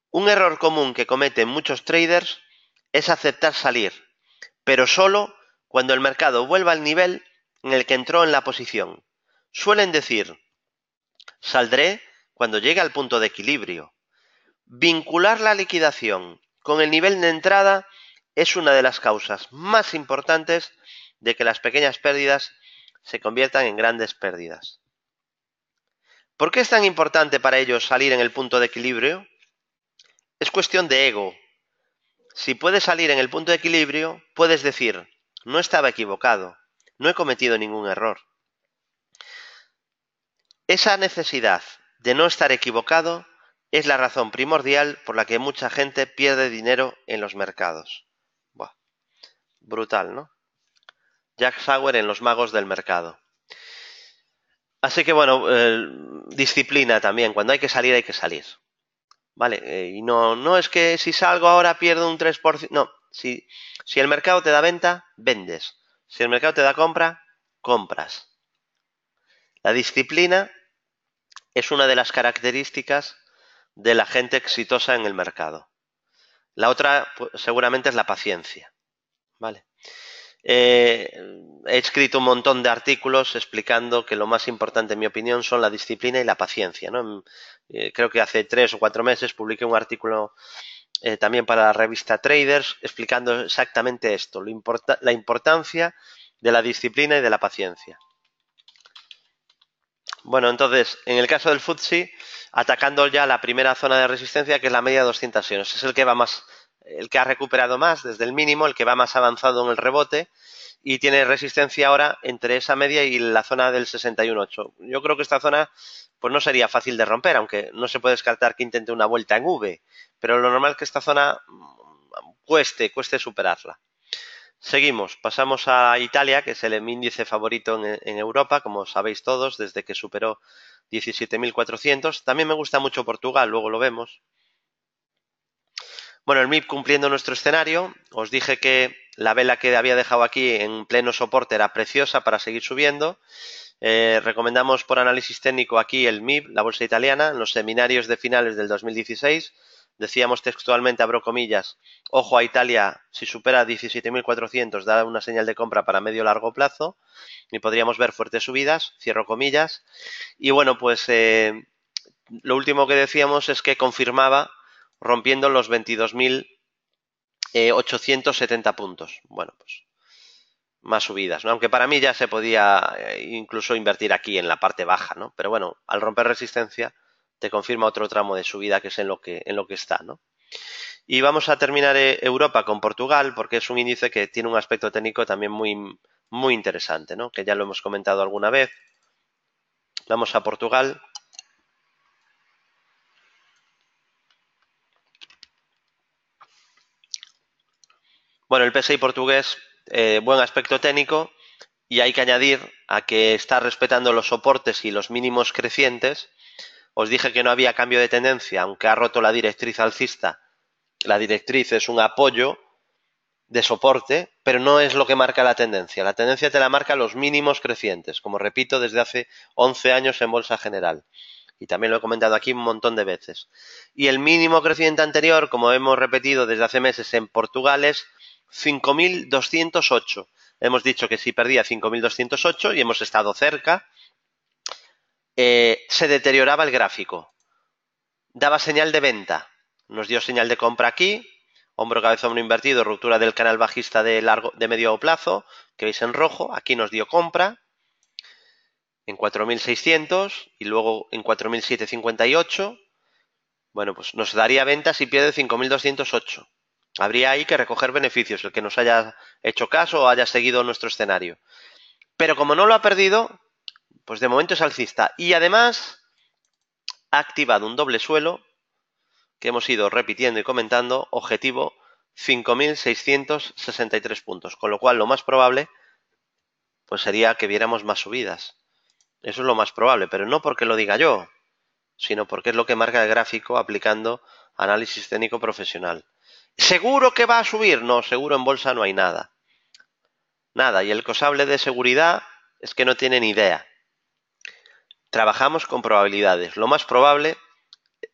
[SPEAKER 1] Un error común que cometen muchos traders es aceptar salir, pero solo cuando el mercado vuelva al nivel en el que entró en la posición. Suelen decir, saldré cuando llegue al punto de equilibrio. Vincular la liquidación con el nivel de entrada es una de las causas más importantes de que las pequeñas pérdidas se conviertan en grandes pérdidas. ¿Por qué es tan importante para ellos salir en el punto de equilibrio? Es cuestión de ego. Si puedes salir en el punto de equilibrio, puedes decir, no estaba equivocado, no he cometido ningún error. Esa necesidad de no estar equivocado es la razón primordial por la que mucha gente pierde dinero en los mercados. Buah, brutal, ¿no? Jack Sauer en Los magos del mercado. Así que bueno, disciplina también. Cuando hay que salir, hay que salir. ¿Vale? Y no es que si salgo ahora pierdo un 3%. No, si el mercado te da venta, vendes. Si el mercado te da compra, compras. La disciplina es una de las características de la gente exitosa en el mercado. La otra, pues, seguramente es la paciencia. ¿Vale? He escrito un montón de artículos explicando que lo más importante, en mi opinión, son la disciplina y la paciencia, ¿no? Creo que hace 3 o 4 meses publiqué un artículo también para la revista Traders explicando exactamente esto, la importancia de la disciplina y de la paciencia. Bueno, entonces, en el caso del FTSE, atacando ya la primera zona de resistencia, que es la media de 200 sesiones, es el que va más, el que ha recuperado más desde el mínimo, el que va más avanzado en el rebote y tiene resistencia ahora entre esa media y la zona del 61.8. Yo creo que esta zona pues no sería fácil de romper, aunque no se puede descartar que intente una vuelta en V, pero lo normal es que esta zona cueste superarla. Seguimos, pasamos a Italia, que es el índice favorito en Europa, como sabéis todos, desde que superó 17.400. También me gusta mucho Portugal, luego lo vemos. Bueno, el MIP cumpliendo nuestro escenario. Os dije que la vela que había dejado aquí en pleno soporte era preciosa para seguir subiendo. Recomendamos por análisis técnico aquí el MIP, la bolsa italiana, en los seminarios de finales del 2016. Decíamos textualmente, abro comillas, ojo a Italia, si supera 17.400 da una señal de compra para medio largo plazo y podríamos ver fuertes subidas, cierro comillas. Y bueno, pues lo último que decíamos es que confirmaba rompiendo los 22.870 puntos. Bueno, pues más subidas, ¿no? Aunque para mí ya se podía incluso invertir aquí en la parte baja, ¿no? Pero bueno, al romper resistencia te confirma otro tramo de subida que es en lo que está, ¿no? Y vamos a terminar Europa con Portugal porque es un índice que tiene un aspecto técnico también muy interesante, ¿no? Que ya lo hemos comentado alguna vez. Vamos a Portugal. Bueno, el PSI portugués, buen aspecto técnico y hay que añadir a que está respetando los soportes y los mínimos crecientes. Os dije que no había cambio de tendencia, aunque ha roto la directriz alcista. La directriz es un apoyo de soporte, pero no es lo que marca la tendencia. La tendencia te la marca los mínimos crecientes, como repito, desde hace 11 años en Bolsa General. Y también lo he comentado aquí un montón de veces. Y el mínimo creciente anterior, como hemos repetido desde hace meses en Portugal, es 5.208. Hemos dicho que si perdía 5.208 y hemos estado cerca, se deterioraba el gráfico. Daba señal de venta. Nos dio señal de compra aquí. Hombro, cabeza, hombro invertido, ruptura del canal bajista de medio plazo, que veis en rojo. Aquí nos dio compra en 4.600 y luego en 4.758. Bueno, pues nos daría venta si pierde 5.208. Habría ahí que recoger beneficios, el que nos haya hecho caso o haya seguido nuestro escenario. Pero como no lo ha perdido, pues de momento es alcista. Y además ha activado un doble suelo que hemos ido repitiendo y comentando, objetivo 5.663 puntos, con lo cual lo más probable pues sería que viéramos más subidas. Eso es lo más probable, pero no porque lo diga yo, sino porque es lo que marca el gráfico aplicando análisis técnico profesional. ¿Seguro que va a subir? No, seguro en bolsa no hay nada. Nada, y el que os hable de seguridad es que no tiene ni idea. Trabajamos con probabilidades. Lo más probable,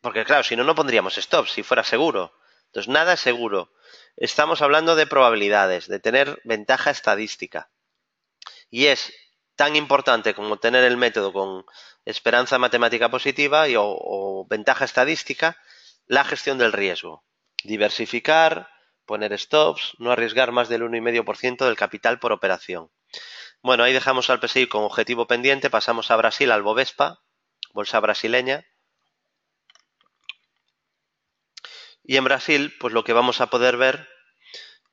[SPEAKER 1] porque claro, si no, no pondríamos stop, si fuera seguro. Entonces, nada es seguro. Estamos hablando de probabilidades, de tener ventaja estadística. Y es tan importante como tener el método con esperanza matemática positiva o ventaja estadística, la gestión del riesgo. Diversificar, poner stops, no arriesgar más del 1,5% del capital por operación. Bueno, ahí dejamos al PSI con objetivo pendiente, pasamos a Brasil, al Bovespa, bolsa brasileña. Y en Brasil, pues lo que vamos a poder ver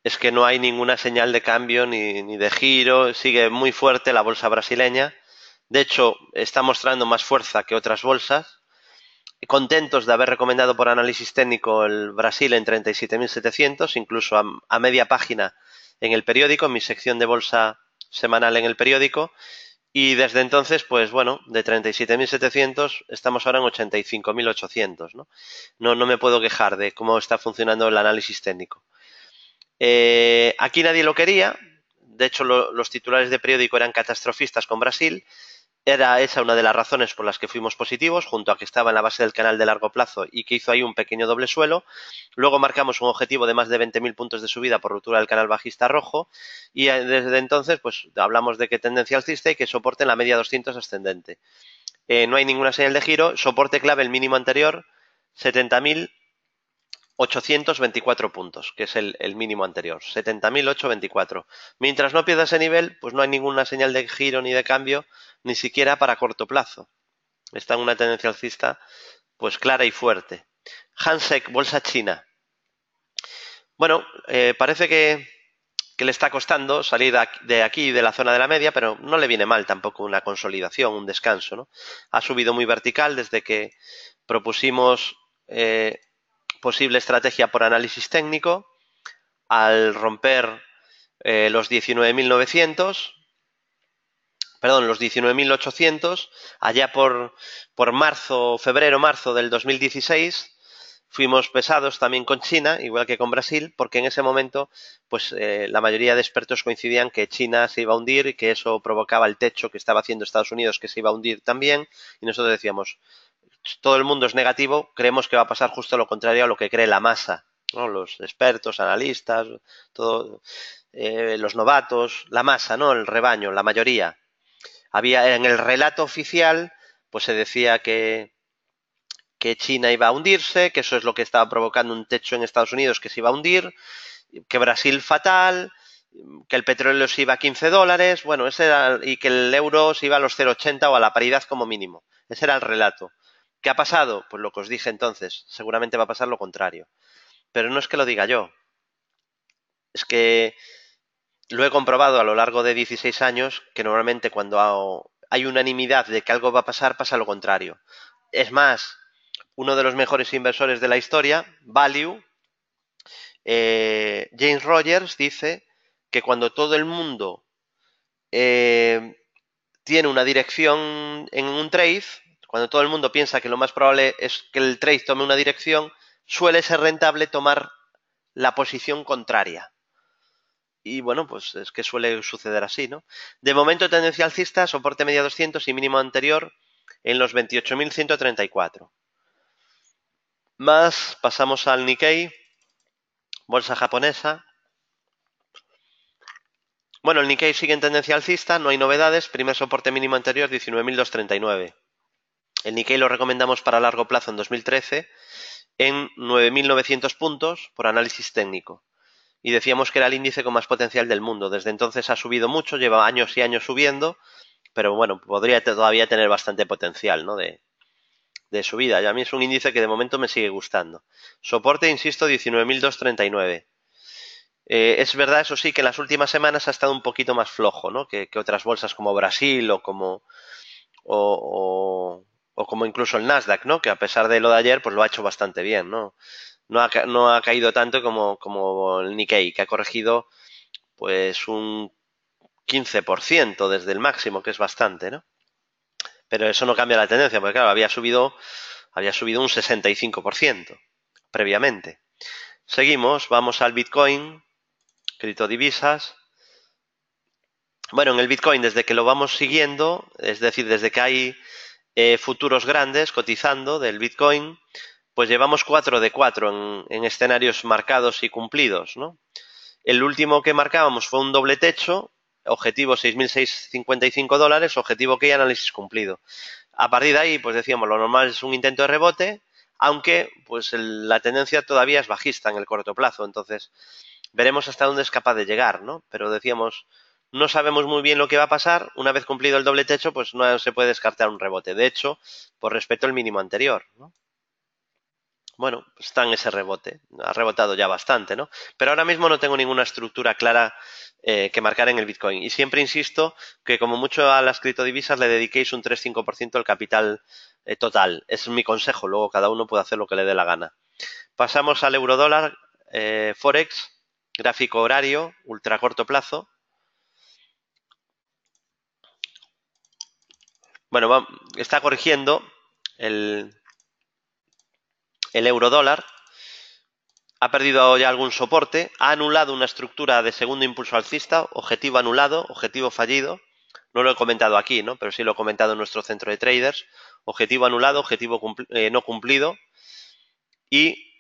[SPEAKER 1] es que no hay ninguna señal de cambio ni de giro, sigue muy fuerte la bolsa brasileña. De hecho, está mostrando más fuerza que otras bolsas. Contentos de haber recomendado por análisis técnico el Brasil en 37.700, incluso a media página en el periódico, en mi sección de bolsa semanal en el periódico. Y desde entonces, pues bueno, de 37.700 estamos ahora en 85.800, ¿no? No me puedo quejar de cómo está funcionando el análisis técnico. Aquí nadie lo quería. De hecho, los titulares de periódico eran catastrofistas con Brasil. Era esa una de las razones por las que fuimos positivos, junto a que estaba en la base del canal de largo plazo y que hizo ahí un pequeño doble suelo. Luego marcamos un objetivo de más de 20.000 puntos de subida por ruptura del canal bajista rojo y desde entonces pues hablamos de que tendencia alcista y que soporte en la media 200 ascendente. No hay ninguna señal de giro, soporte clave el mínimo anterior, 70.824 puntos, que es el mínimo anterior, 70.824. Mientras no pierda ese nivel, pues no hay ninguna señal de giro ni de cambio, ni siquiera para corto plazo. Está en una tendencia alcista pues clara y fuerte. Hansek, bolsa china. Bueno, parece que le está costando salir de aquí, de la zona de la media, pero no le viene mal tampoco una consolidación, un descanso, ¿no? Ha subido muy vertical desde que propusimos posible estrategia por análisis técnico al romper los 19.900, perdón, los 19.800, allá por marzo, febrero-marzo del 2016, fuimos pesados también con China, igual que con Brasil, porque en ese momento pues la mayoría de expertos coincidían que China se iba a hundir y que eso provocaba el techo que estaba haciendo Estados Unidos, que se iba a hundir también, y nosotros decíamos, todo el mundo es negativo, creemos que va a pasar justo lo contrario a lo que cree la masa, ¿no? Los expertos, analistas, todo, los novatos, la masa, ¿no? El rebaño, la mayoría. Había en el relato oficial, pues se decía que China iba a hundirse, que eso es lo que estaba provocando un techo en Estados Unidos que se iba a hundir, que Brasil fatal, que el petróleo se iba a $15, bueno, ese era, y que el euro se iba a los 0,80 o a la paridad como mínimo. Ese era el relato. ¿Qué ha pasado? Pues lo que os dije entonces, seguramente va a pasar lo contrario. Pero no es que lo diga yo, es que lo he comprobado a lo largo de 16 años que normalmente cuando hay unanimidad de que algo va a pasar, pasa lo contrario. Es más, uno de los mejores inversores de la historia, Value, James Rogers, dice que cuando todo el mundo tiene una dirección en un trade, cuando todo el mundo piensa que lo más probable es que el trade tome una dirección, suele ser rentable tomar la posición contraria. Y bueno, pues es que suele suceder así, ¿no? De momento tendencia alcista, soporte media 200 y mínimo anterior en los 28.134. Más, pasamos al Nikkei, bolsa japonesa. Bueno, el Nikkei sigue en tendencia alcista, no hay novedades, primer soporte mínimo anterior 19.239. El Nikkei lo recomendamos para largo plazo en 2013 en 9.900 puntos por análisis técnico. Y decíamos que era el índice con más potencial del mundo. Desde entonces ha subido mucho, lleva años y años subiendo, pero bueno, podría todavía tener bastante potencial, ¿no? de subida. Y a mí es un índice que de momento me sigue gustando. Soporte, insisto, 19.239. Es verdad, eso sí, que en las últimas semanas ha estado un poquito más flojo, ¿no? Que otras bolsas como Brasil o como incluso el Nasdaq, ¿no? Que a pesar de lo de ayer, pues lo ha hecho bastante bien, ¿no? No ha caído tanto como el Nikkei, que ha corregido pues un 15% desde el máximo, que es bastante, ¿no? Pero eso no cambia la tendencia, porque claro, había subido un 65% previamente. Seguimos, vamos al Bitcoin, criptodivisas. Bueno, en el Bitcoin, desde que lo vamos siguiendo, es decir, desde que hay futuros grandes cotizando del Bitcoin, pues llevamos 4 de 4 en escenarios marcados y cumplidos, ¿no? El último que marcábamos fue un doble techo, objetivo 6.655 dólares, objetivo que hay análisis cumplido. A partir de ahí, pues decíamos, lo normal es un intento de rebote, aunque pues la tendencia todavía es bajista en el corto plazo, entonces veremos hasta dónde es capaz de llegar, ¿no? Pero decíamos, no sabemos muy bien lo que va a pasar, una vez cumplido el doble techo, pues no se puede descartar un rebote, de hecho, por respeto al mínimo anterior, ¿no? Bueno, pues está en ese rebote, ha rebotado ya bastante, ¿no? Pero ahora mismo no tengo ninguna estructura clara que marcar en el Bitcoin. Y siempre insisto que como mucho a las criptodivisas le dediquéis un 3-5% del capital total. Ese es mi consejo, luego cada uno puede hacer lo que le dé la gana. Pasamos al eurodólar, Forex, gráfico horario, ultra corto plazo. Bueno, está corrigiendo el, el eurodólar, ha perdido ya algún soporte, ha anulado una estructura de segundo impulso alcista, objetivo anulado, objetivo fallido. No lo he comentado aquí, ¿no? Pero sí lo he comentado en nuestro centro de traders. Objetivo anulado, objetivo no cumplido. Y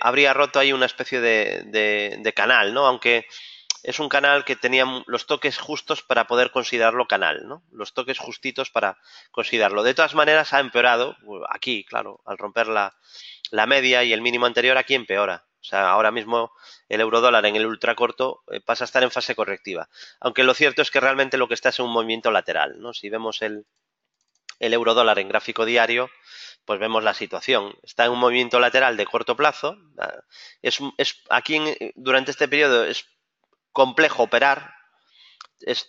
[SPEAKER 1] habría roto ahí una especie de canal, ¿no? Aunque es un canal que tenía los toques justos para poder considerarlo canal, ¿no? Los toques justitos para considerarlo. De todas maneras, ha empeorado aquí, claro, al romper la media y el mínimo anterior, aquí empeora. O sea, ahora mismo el eurodólar en el ultracorto pasa a estar en fase correctiva. Aunque lo cierto es que realmente lo que está es un movimiento lateral, ¿no? Si vemos el eurodólar en gráfico diario, pues vemos la situación. Está en un movimiento lateral de corto plazo. Aquí durante este periodo es complejo operar.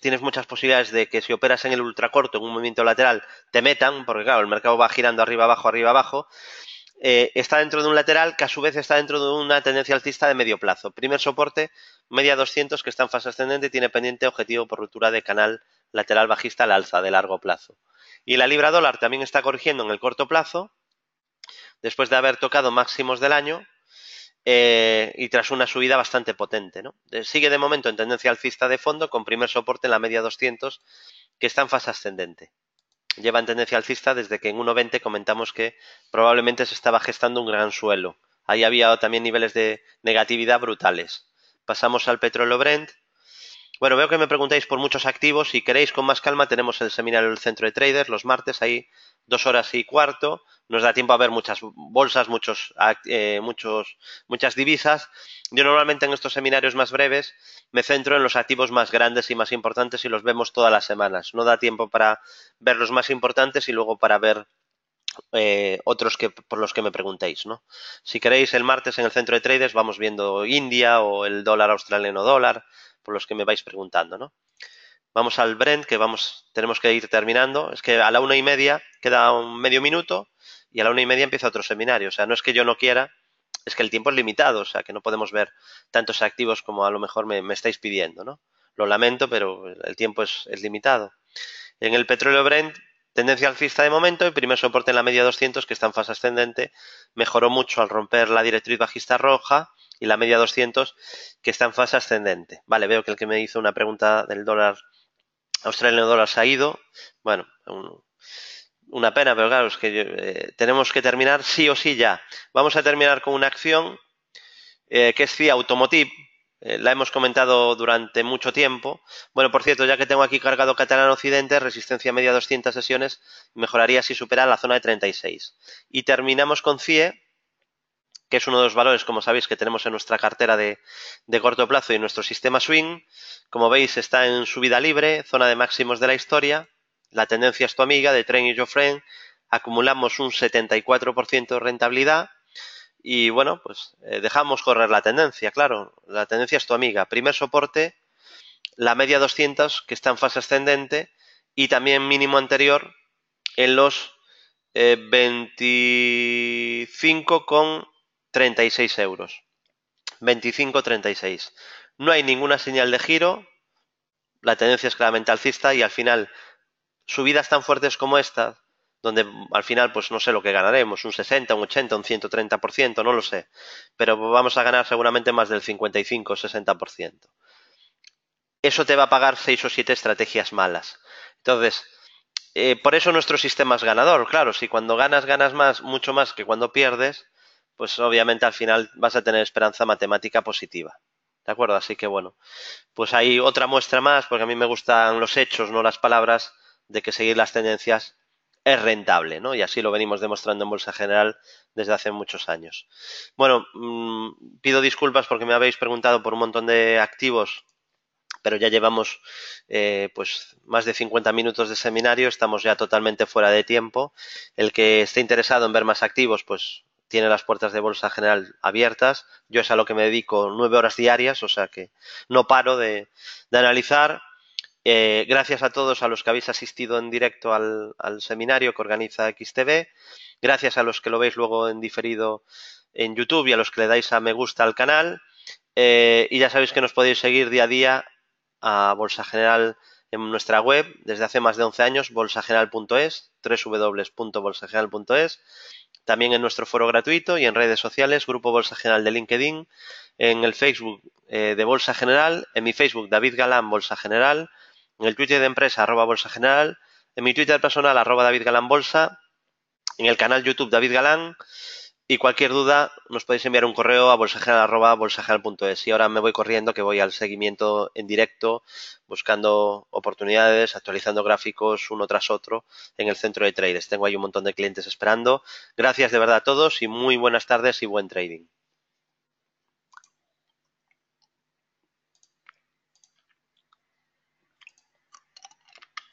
[SPEAKER 1] Tienes muchas posibilidades de que si operas en el ultracorto, en un movimiento lateral, te metan, porque claro, el mercado va girando arriba, abajo. Está dentro de un lateral que a su vez está dentro de una tendencia alcista de medio plazo. Primer soporte, media 200 que está en fase ascendente, tiene pendiente objetivo por ruptura de canal lateral bajista al alza de largo plazo. Y la libra dólar también está corrigiendo en el corto plazo, después de haber tocado máximos del año y tras una subida bastante potente, ¿no? Sigue de momento en tendencia alcista de fondo con primer soporte en la media 200 que está en fase ascendente. Lleva en tendencia alcista desde que en 1.20 comentamos que probablemente se estaba gestando un gran suelo. Ahí había también niveles de negatividad brutales. Pasamos al petróleo Brent. Bueno, veo que me preguntáis por muchos activos. Si queréis con más calma, tenemos el seminario del centro de traders los martes, ahí 2 horas y cuarto. Nos da tiempo a ver muchas bolsas, muchas divisas. Yo normalmente en estos seminarios más breves me centro en los activos más grandes y más importantes y los vemos todas las semanas. No da tiempo para ver los más importantes y luego para ver otros por los que me preguntéis, ¿no? Si queréis el martes en el centro de traders vamos viendo India o el dólar australiano dólar, por los que me vais preguntando, ¿no? Vamos al Brent, que tenemos que ir terminando. Es que a la 1:30 queda un medio minuto y a la 1:30 empieza otro seminario. O sea, no es que yo no quiera, es que el tiempo es limitado. O sea, que no podemos ver tantos activos como a lo mejor me estáis pidiendo, ¿no? Lo lamento, pero el tiempo es limitado. En el petróleo Brent, tendencia alcista de momento y primer soporte en la media 200 que está en fase ascendente. Mejoró mucho al romper la directriz bajista roja y la media 200 que está en fase ascendente. Vale, veo que el que me hizo una pregunta del dólar australiano dólar se ha ido. Bueno, una pena, pero claro, es que tenemos que terminar sí o sí ya. Vamos a terminar con una acción que es CIA Automotive. La hemos comentado durante mucho tiempo. Bueno, por cierto, ya que tengo aquí cargado Catalán Occidente, resistencia media 200 sesiones, mejoraría si supera la zona de 36. Y terminamos con CIE, que es uno de los valores, como sabéis, que tenemos en nuestra cartera de corto plazo y en nuestro sistema swing. Como veis, está en subida libre, zona de máximos de la historia. La tendencia es tu amiga, de Train is your friend. Acumulamos un 74% de rentabilidad y bueno, pues dejamos correr la tendencia, claro, la tendencia es tu amiga. Primer soporte, la media 200 que está en fase ascendente y también mínimo anterior en los 25,36 euros. 25,36. No hay ninguna señal de giro, la tendencia es claramente alcista y al final subidas tan fuertes como esta, donde al final pues no sé lo que ganaremos, un 60, un 80, un 130%, no lo sé, pero vamos a ganar seguramente más del 55-60%. Eso te va a pagar 6 o 7 estrategias malas. Entonces, por eso nuestro sistema es ganador. Claro, si cuando ganas, ganas más, mucho más que cuando pierdes, pues obviamente al final vas a tener esperanza matemática positiva. ¿De acuerdo? Así que bueno, pues hay otra muestra más, porque a mí me gustan los hechos, no las palabras, de que seguir las tendencias es rentable, ¿no? Y así lo venimos demostrando en Bolsa General desde hace muchos años. Bueno, pido disculpas porque me habéis preguntado por un montón de activos, pero ya llevamos pues más de 50 minutos de seminario, estamos ya totalmente fuera de tiempo. El que esté interesado en ver más activos, pues tiene las puertas de Bolsa General abiertas. Yo es a lo que me dedico 9 horas diarias, o sea que no paro de analizar. Gracias a todos a los que habéis asistido en directo al seminario que organiza XTV. Gracias a los que lo veis luego en diferido en YouTube y a los que le dais a me gusta al canal. Y ya sabéis que nos podéis seguir día a día a Bolsa General en nuestra web desde hace más de 11 años, bolsageneral.es, www.bolsageneral.es, también en nuestro foro gratuito y en redes sociales, Grupo Bolsa General de LinkedIn, en el Facebook de Bolsa General, en mi Facebook David Galán Bolsa General, en el Twitter de empresa @Bolsa General, en mi Twitter personal @David Galán Bolsa, en el canal YouTube David Galán. Y cualquier duda nos podéis enviar un correo a bolsageneral@bolsageneral.es. Y ahora me voy corriendo que voy al seguimiento en directo, buscando oportunidades, actualizando gráficos uno tras otro en el centro de traders. Tengo ahí un montón de clientes esperando. Gracias de verdad a todos y muy buenas tardes y buen trading.